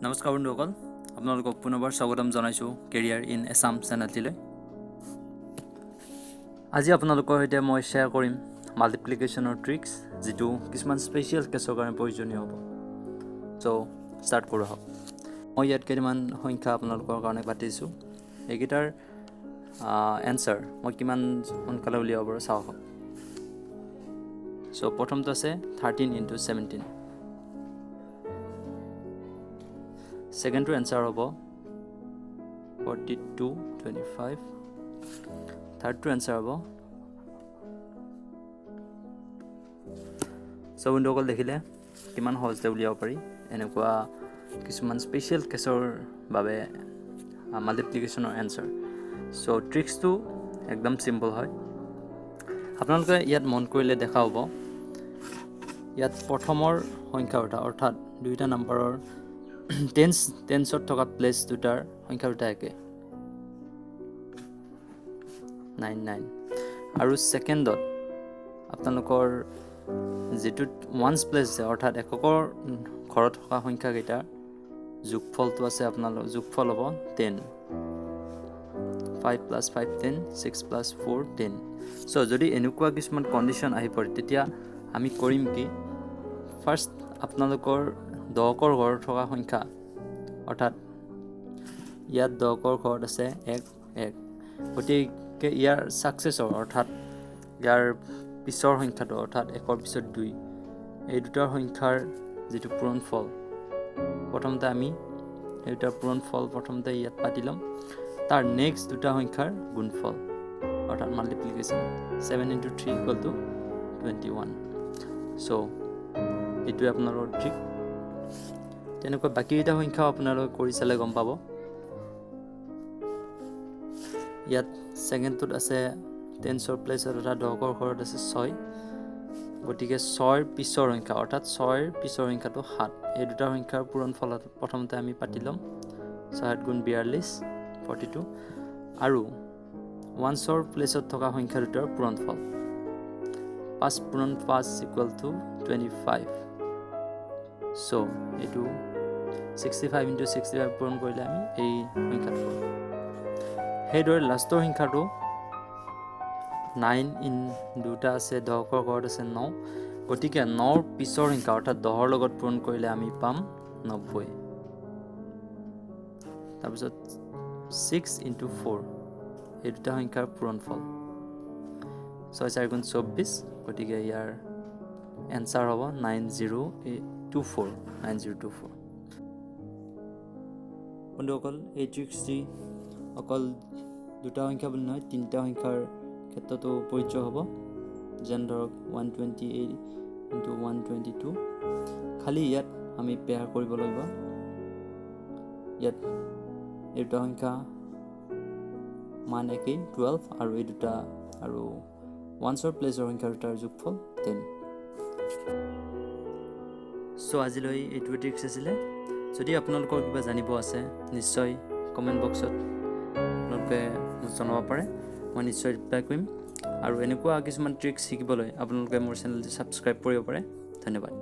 নমস্কাৰ বন্ধুসকল, আপোনালোকক পুনৰবাৰ স্বাগতম জনাইছোঁ কেৰিয়াৰ ইন এছাম চেনেলটিলৈ। আজি আপোনালোকৰ সৈতে মই শ্বেয়াৰ কৰিম মাল্টিপ্লিকেশ্যনৰ ট্ৰিক্স, যিটো কিছুমান স্পেচিয়েল কেছৰ কাৰণে প্ৰয়োজনীয় হ'ব। চ' ষ্টাৰ্ট কৰোঁ আহক। মই ইয়াত কেইটামান সংখ্যা আপোনালোকৰ কাৰণে পাতিছোঁ। এইকেইটাৰ এনচাৰ মই কিমান সোনকালে উলিয়াব পাৰোঁ চাওঁ আহক। চ' প্ৰথমটো আছে 13 × 17। সেকেন্ডৰ এনসাৰ হ'ব 42, 25। থাৰ্ডটোৰ এনসাৰ হ'ব সব বন্ধুসকল দেখিলে কিমান সহজতে উলিয়াব পাৰি এনেকুৱা কিছুমান স্পেচিয়েল কেছৰ বাবে মাল্টিপ্লিকেশ্যনৰ এনসাৰ। চ' ট্ৰিক্সটো একদম চিম্পল হয়। আপোনালোকে ইয়াত মন কৰিলে দেখা হ'ব, ইয়াত প্ৰথমৰ সংখ্যা অৰ্থাৎ দুইটা নাম্বাৰৰ টেন্সত থকা প্লেচ দুটাৰ সংখ্যা দুটা একে 99। আৰু ছেকেণ্ডত আপোনালোকৰ যিটো ওৱান্স প্লেচ আছে অৰ্থাৎ এককৰ ঘৰত থকা সংখ্যাকেইটাৰ যোগফলটো আছে, আপোনালোকৰ যোগফল হ'ব 10। 5 + 5 10, 6 + 4 10। চ' যদি এনেকুৱা কিছুমান কণ্ডিশ্যন আহি পৰে তেতিয়া আমি কৰিম কি, ফাৰ্ষ্ট আপোনালোকৰ দহকৰ ঘৰত থকা সংখ্যা অৰ্থাৎ ইয়াত দহকৰ ঘৰত আছে 1 1, গতিকে ইয়াৰ ছাকচেছৰ অৰ্থাৎ ইয়াৰ পিছৰ সংখ্যাটো অৰ্থাৎ 1ৰ পিছত 2, এই দুটাৰ সংখ্যাৰ যিটো পূৰণফল প্ৰথমতে আমি এই দুটাৰ পূৰণফল প্ৰথমতে ইয়াত পাতি ল'ম। তাৰ নেক্সট দুটা সংখ্যাৰ গুণফল অৰ্থাৎ মাল্টিপ্লিকেশ্যন 7 × 3 = 21। চ' এইটোৱে আপোনালোকৰ ট্ৰিক। তেনেকুৱা বাকীকেইটা সংখ্যাও আপোনালোকে কৰি চালে গম পাব। ইয়াত ছেকেণ্ডটোত আছে টেন্সৰ প্লেচত অৰ্থাৎ দহকৰ ঘৰত আছে 6, গতিকে 6ৰ পিছৰ সংখ্যা অৰ্থাৎ 6ৰ পিছৰ সংখ্যাটো 7। এই দুটা সংখ্যাৰ পূৰণফলত প্ৰথমতে আমি পাতি ল'ম 6 × 42 42, আৰু ওৱান্সৰ প্লেচত থকা সংখ্যা দুটাৰ পূৰণফল 5 × 5 = 25। চ' এইটো 65 × 65 পূৰণ কৰিলে আমি এই সংখ্যাটো পাম। সেইদৰে লাষ্টৰ সংখ্যাটো 9 দুটা আছে, দহকৰ ঘৰত আছে 9, গতিকে 9ৰ পিছৰ সংখ্যা অৰ্থাৎ 10ৰ লগত পূৰণ কৰিলে আমি পাম 90। তাৰপিছত 6 × 4, এই দুটা সংখ্যাৰ পূৰণফল 6 × 4 = 24, গতিকে ইয়াৰ এনচাৰ হ'ব 9024। বন্ধুসকল, এই ট্ৰিক্সটি অকল দুটা সংখ্যা বুলি নহয়, তিনিটা সংখ্যাৰ ক্ষেত্ৰতো প্ৰযোজ্য হ'ব। যেনে ধৰক 128 × 122। খালি ইয়াত আমি পেয়াৰ কৰিব লাগিব। ইয়াত এই দুটা সংখ্যা মান একেই 12, আৰু এই দুটা আৰু ওৱান্সৰ প্লেচৰ সংখ্যা দুটাৰ যোগফল 10। চ' আজিলৈ এইটোৱে ট্ৰিক্স আছিলে। যদি আপোনালোকৰ কিবা জানিব আছে নিশ্চয় কমেণ্ট বক্সত আপোনালোকে মোক জনাব পাৰে, মই নিশ্চয় ৰিপ্লাই কৰিম। আৰু এনেকুৱা কিছুমান ট্ৰিক্স শিকিবলৈ আপোনালোকে মোৰ চেনেলটো ছাবস্ক্ৰাইব কৰিব পাৰে। ধন্যবাদ।